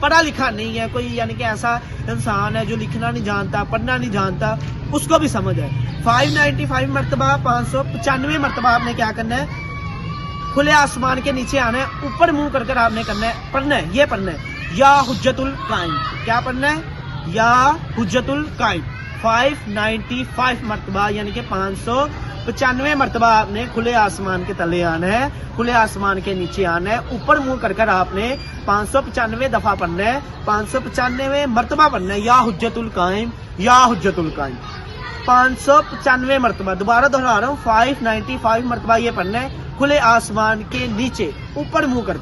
پڑھا لکھا نہیں ہے کوئی، یعنی کہ ایسا انسان ہے جو لکھنا نہیں جانتا پڑھنا نہیں جانتا، اس کو بھی سمجھ ہے 595 مرتبہ 595 مرتبہ آپ نے کیا کرنا ہے، کھلے آسمان کے نیچے آنا ہے، اوپر منہ کر آپ نے کرنا ہے، پڑھنا ہے، یہ پڑھنا ہے یا حجت القائم، کیا پڑھنا ہے یا حجت القائم 595 مرتبہ، یعنی کہ 595 مرتبہ آپ نے کھلے آسمان کے تلے آنا ہے، کھلے آسمان کے نیچے آنا ہے، اوپر منہ کر آپ نے 595 دفعہ پڑھنا ہے، 595 مرتبہ پڑھنا ہے یا حجت القائم یا حجت القائم 595 مرتبہ، دوبارہ دہرا رہا ہوں 595 مرتبہ یہ پڑھنا ہے کھلے آسمان کے نیچے اوپر منہ کر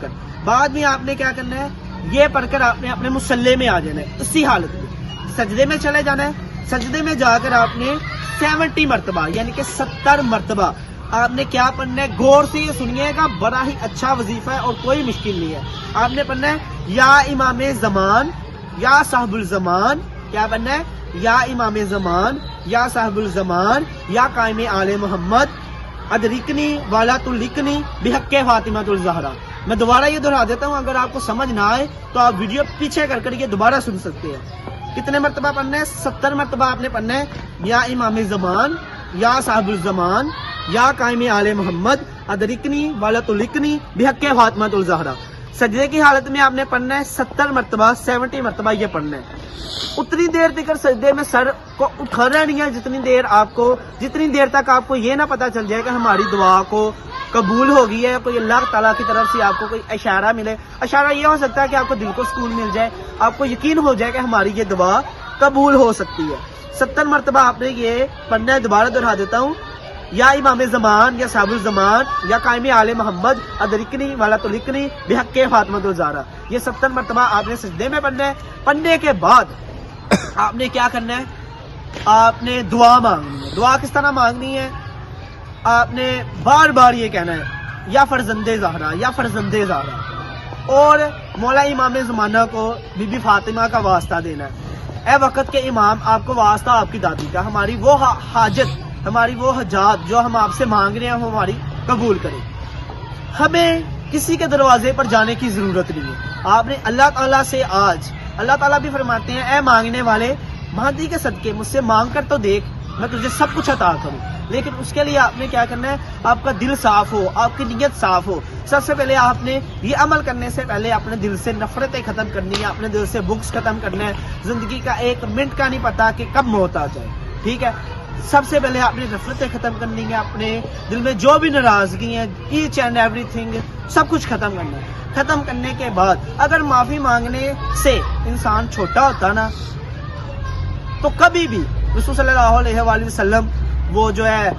بعد میں آپ نے کیا کرنا ہے، یہ پڑھ کر آپ نے اپنے مصلی میں آ جانا ہے، اسی حالت میں سجدے میں چلے جانا ہے، سجدے میں جا کر آپ نے 70 مرتبہ یعنی کہ 70 مرتبہ آپ نے کیا پڑھنا ہے، غور سے یہ سنیے گا، بڑا ہی اچھا وظیفہ ہے اور کوئی مشکل نہیں ہے، آپ نے پڑھنا ہے یا امام زمان یا صاحب الزمان، کیا پڑھنا ہے یا امام زمان یا صاحب الزمان یا قائم آل محمد ادرکنی والا تلکنی بحق فاطمہ الزہرا۔ میں دوبارہ یہ دہرا دیتا ہوں، اگر آپ کو سمجھ نہ آئے تو آپ ویڈیو پیچھے کر یہ دوبارہ سن سکتے ہیں۔ کتنے مرتبہ پڑھنا ہے، 70 مرتبہ آپ نے پڑھنا ہے یا امام زمان یا صاحب الزمان یا قائم آل محمد ادرکنی والا تلکنی بحق فاطمہ الزہرا۔ سجدے کی حالت میں آپ نے پڑھنا ہے 70 مرتبہ 70 مرتبہ یہ پڑھنا ہے، اتنی دیر تک سجدے میں سر کو اٹھانا نہیں ہے جتنی دیر تک آپ کو یہ نہ پتا چل جائے کہ ہماری دعا کو قبول ہو گئی ہے، کوئی اللہ تعالیٰ کی طرف سے آپ کو کوئی اشارہ ملے۔ اشارہ یہ ہو سکتا ہے کہ آپ کو دل کو سکون مل جائے، آپ کو یقین ہو جائے کہ ہماری یہ دعا قبول ہو سکتی ہے۔ 70 مرتبہ آپ نے یہ پڑھنا ہے، دوبارہ دہرا دیتا ہوں یا امام زمان یا صاحب الزمان یا قائم آل محمد ادرکنی والا تلکنی بحق فاطمہ الزہرا، یہ 70 مرتبہ آپ نے سجدے میں پڑھنا ہے۔ پڑھنے کے بعد آپ نے کیا کرنا ہے، آپ نے دعا مانگنی ہے۔ دعا کس طرح مانگنی ہے، آپ نے بار بار یہ کہنا ہے یا فرزند زہرا یا فرزند زہرا، اور مولا امام زمانہ کو بی بی فاطمہ کا واسطہ دینا ہے، اے وقت کے امام آپ کو واسطہ آپ کی دادی کا، ہماری وہ حاجت ہماری وہ حاجات جو ہم آپ سے مانگ رہے ہیں وہ ہماری قبول کریں، ہمیں کسی کے دروازے پر جانے کی ضرورت نہیں ہے۔ آپ نے اللہ تعالیٰ سے آج، اللہ تعالیٰ بھی فرماتے ہیں اے مانگنے والے مہدی کے صدقے مجھ سے مانگ کر تو دیکھ، میں تجھے سب کچھ عطا کروں، لیکن اس کے لیے آپ نے کیا کرنا ہے، آپ کا دل صاف ہو، آپ کی نیت صاف ہو۔ سب سے پہلے آپ نے یہ عمل کرنے سے پہلے اپنے دل سے نفرتیں ختم کرنی ہے، اپنے دل سے بغض ختم کرنا ہے، زندگی کا ایک منٹ کا نہیں پتا کہ کب موت آ جائے، ٹھیک ہے۔ سب سے پہلے آپ نے نفرتیں ختم کرنی ہے، اپنے دل میں جو بھی ناراضگی ہیں ایچ اینڈ ایوری تھنگ سب کچھ ختم کرنا ہے۔ ختم کرنے کے بعد اگر معافی مانگنے سے انسان چھوٹا ہوتا نا تو کبھی بھی رسول صلی اللہ علیہ وآلہ وسلم وہ جو ہے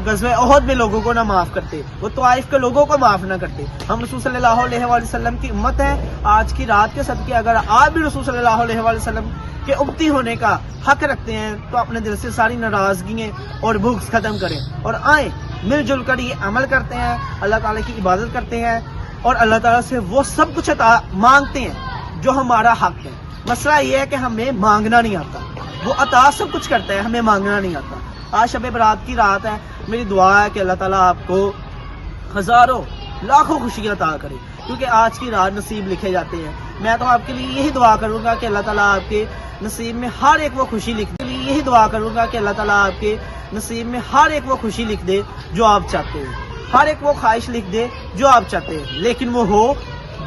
غزوہ احد میں لوگوں کو نہ معاف کرتے، وہ طائف کے لوگوں کو معاف نہ کرتے۔ ہم رسول صلی اللہ علیہ وآلہ وسلم کی امت ہے، آج کی رات کے صدقے اگر آپ بھی رسول صلی اللہ علیہ وآلہ وسلم کے امتی ہونے کا حق رکھتے ہیں تو اپنے دل سے ساری ناراضگیاں اور بغض ختم کریں اور آئیں مل جل کر یہ عمل کرتے ہیں، اللہ تعالیٰ کی عبادت کرتے ہیں اور اللہ تعالیٰ سے وہ سب کچھ عطا مانگتے ہیں جو ہمارا حق ہے۔ مسئلہ یہ ہے کہ ہمیں مانگنا نہیں آتا، وہ عطا سب کچھ کرتا ہے، ہمیں مانگنا نہیں آتا۔ آج شب برات کی رات ہے، میری دعا ہے کہ اللہ تعالیٰ آپ کو ہزاروں لاکھوں خوشیاں عطا کرے، کیونکہ آج کی رات نصیب لکھے جاتے ہیں۔ میں تو آپ کے لیے یہی دعا کروں گا کہ اللہ تعالیٰ آپ کے نصیب میں ہر ایک وہ خوشی لکھ دے، یہی دعا کروں گا کہ اللہ تعالیٰ آپ کے نصیب میں ہر ایک وہ خوشی لکھ دے جو آپ چاہتے ہیں، ہر ایک وہ خواہش لکھ دے جو آپ چاہتے ہیں، لیکن وہ ہو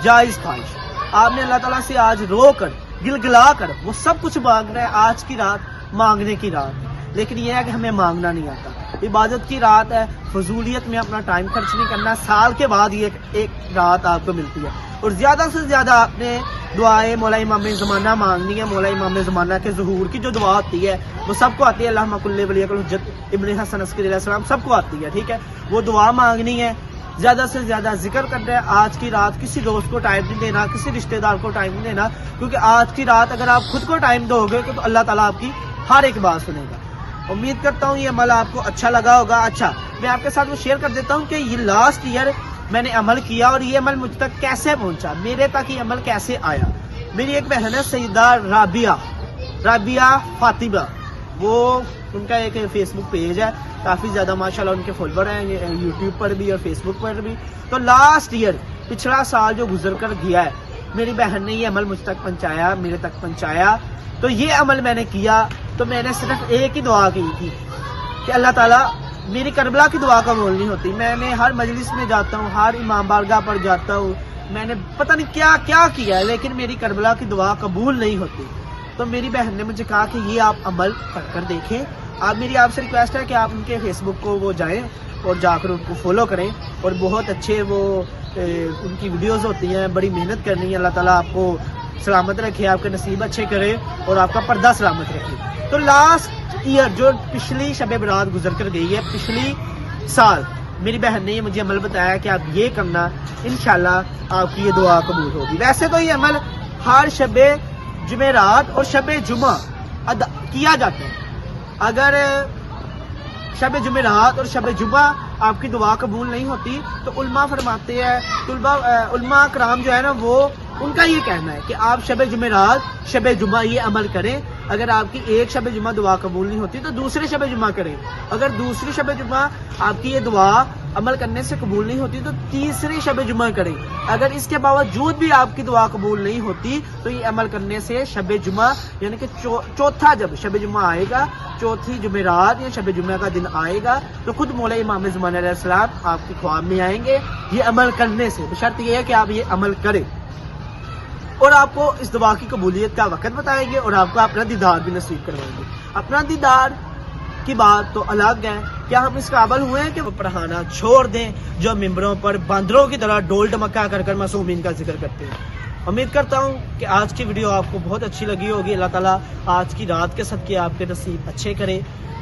جائز خواہش۔ آپ نے اللہ تعالیٰ سے آج رو کر گلا کر وہ سب کچھ مانگ رہے ہیں، آج کی رات مانگنے کی رات ہے، لیکن یہ ہے کہ ہمیں مانگنا نہیں آتا۔ عبادت کی رات ہے، فضولیت میں اپنا ٹائم خرچ نہیں کرنا، سال کے بعد یہ ایک رات آپ کو ملتی ہے، اور زیادہ سے زیادہ آپ نے دعائیں مولا امام زمانہ مانگنی ہے۔ مولا امام زمانہ کے ظہور کی جو دعا ہوتی ہے وہ سب کو آتی ہے، اللہم کل ولی الحجت ابن حسن عسکری علیہ السلام، سب کو آتی ہے، ٹھیک ہے، وہ دعا مانگنی ہے۔ زیادہ سے زیادہ ذکر کرنا ہے، آج کی رات کسی دوست کو ٹائم نہیں دینا، کسی رشتہ دار کو ٹائم نہیں دینا، کیونکہ آج کی رات اگر آپ خود کو ٹائم دو گے تو اللہ تعالیٰ آپ کی ہر ایک بات سنے گا۔ امید کرتا ہوں یہ عمل آپ کو اچھا لگا ہوگا۔ اچھا، میں آپ کے ساتھ وہ شیئر کر دیتا ہوں کہ یہ لاسٹ ایئر میں نے عمل کیا اور یہ عمل مجھ تک کیسے پہنچا، میرے تک یہ عمل کیسے آیا۔ میری ایک بہن ہے سیدہ رابعہ فاطمہ، وہ ان کا ایک فیس بک پیج ہے، کافی زیادہ ماشاءاللہ ان کے فالوور ہیں یوٹیوب پر بھی اور فیس بک پر بھی۔ تو لاسٹ ایئر پچھلا سال جو گزر کر گیا ہے میری بہن نے یہ عمل مجھ تک پہنچایا، میرے تک پہنچایا، تو یہ عمل میں نے کیا تو میں نے صرف ایک ہی دعا کی تھی کہ اللہ تعالیٰ میری کربلا کی دعا قبول نہیں ہوتی. میں نے ہر مجلس میں جاتا ہوں، ہر امام بارگاہ پر جاتا ہوں، میں نے پتہ نہیں کیا کیا کیا ہے، لیکن میری کربلا کی دعا قبول نہیں ہوتی. تو میری بہن نے مجھے کہا کہ یہ آپ عمل کر دیکھیں. میری آپ سے ریکویسٹ ہے کہ آپ ان کے فیس بک کو وہ جائیں اور جا کر ان کو فالو کریں، اور بہت اچھے وہ ان کی ویڈیوز ہوتی ہیں، بڑی محنت کرنی ہے. اللہ تعالیٰ آپ کو سلامت رکھے، آپ کے نصیب اچھے کرے اور آپ کا پردہ سلامت رکھے. تو لاسٹ ایئر جو پچھلی شب برات گزر کر گئی ہے، پچھلی سال میری بہن نے یہ مجھے عمل بتایا کہ آپ یہ کرنا، انشاءاللہ آپ کی یہ دعا قبول ہوگی. ویسے تو یہ عمل ہر شب جمعرات اور شب جمعہ کیا جاتا ہے. اگر شب جمعرات اور شب جمعہ آپ کی دعا قبول نہیں ہوتی تو علماء فرماتے ہیں، علماء کرام جو ہے نا، وہ ان کا یہ کہنا ہے کہ آپ شب جمعرات شب جمعہ یہ عمل کریں. اگر آپ کی ایک شب جمعہ دعا قبول نہیں ہوتی تو دوسرے شب جمعہ کریں. اگر دوسری شب جمعہ آپ کی یہ دعا عمل کرنے سے قبول نہیں ہوتی تو تیسری شب جمعہ کریں. اگر اس کے باوجود بھی آپ کی دعا قبول نہیں ہوتی تو یہ عمل کرنے سے شب جمعہ یعنی کہ چوتھا جب شب جمعہ آئے گا، چوتھی جمعرات یا شب جمعہ کا دن آئے گا تو خود مولا امام زمان علیہ السلام آپ کے خواب میں آئیں گے یہ عمل کرنے سے. شرط یہ ہے کہ آپ یہ عمل کریں اور آپ کو اس دعا کی قبولیت کا وقت بتائیں گے اور آپ کو اپنا دیدار بھی نصیب کروائیں گے. اپنا دیدار کی بات تو الگ ہے، کیا ہم اس قابل ہوئے ہیں کہ وہ پڑھانا چھوڑ دیں جو ممبروں پر باندروں کی طرح ڈول ڈمکا کر کر معصومین کا ذکر کرتے ہیں. امید کرتا ہوں کہ آج کی ویڈیو آپ کو بہت اچھی لگی ہوگی. اللہ تعالیٰ آج کی رات کے صدقے آپ کے نصیب اچھے کرے،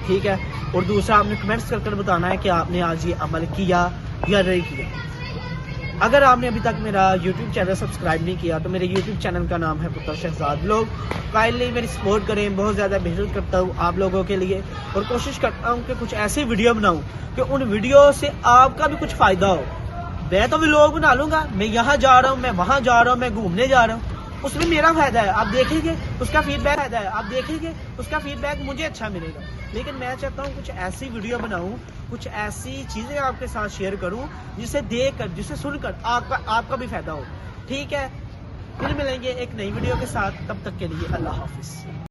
ٹھیک ہے. اور دوسرا آپ نے کمنٹس کر بتانا ہے کہ آپ نے آج یہ عمل کیا یا نہیں کیا. اگر آپ نے ابھی تک میرا یوٹیوب چینل سبسکرائب نہیں کیا تو میرے یوٹیوب چینل کا نام ہے پتر شہزاد ولاگ. کائنڈلی میری سپورٹ کریں، بہت زیادہ محنت کرتا ہوں آپ لوگوں کے لیے اور کوشش کرتا ہوں کہ کچھ ایسی ویڈیو بناؤں کہ ان ویڈیو سے آپ کا بھی کچھ فائدہ ہو. میں تو ولاگ بنا لوں گا، میں یہاں جا رہا ہوں، میں وہاں جا رہا ہوں، میں گھومنے جا رہا ہوں، اس میں میرا فائدہ ہے، آپ دیکھیں گے اس کا فیڈ بیک مجھے اچھا ملے گا. لیکن میں چاہتا ہوں کچھ ایسی ویڈیو بناؤں، کچھ ایسی چیزیں آپ کے ساتھ شیئر کروں جسے دیکھ کر، جسے سن کر آپ کا بھی فائدہ ہو. ٹھیک ہے، پھر ملیں گے ایک نئی ویڈیو کے ساتھ. تب تک کے لیے اللہ حافظ.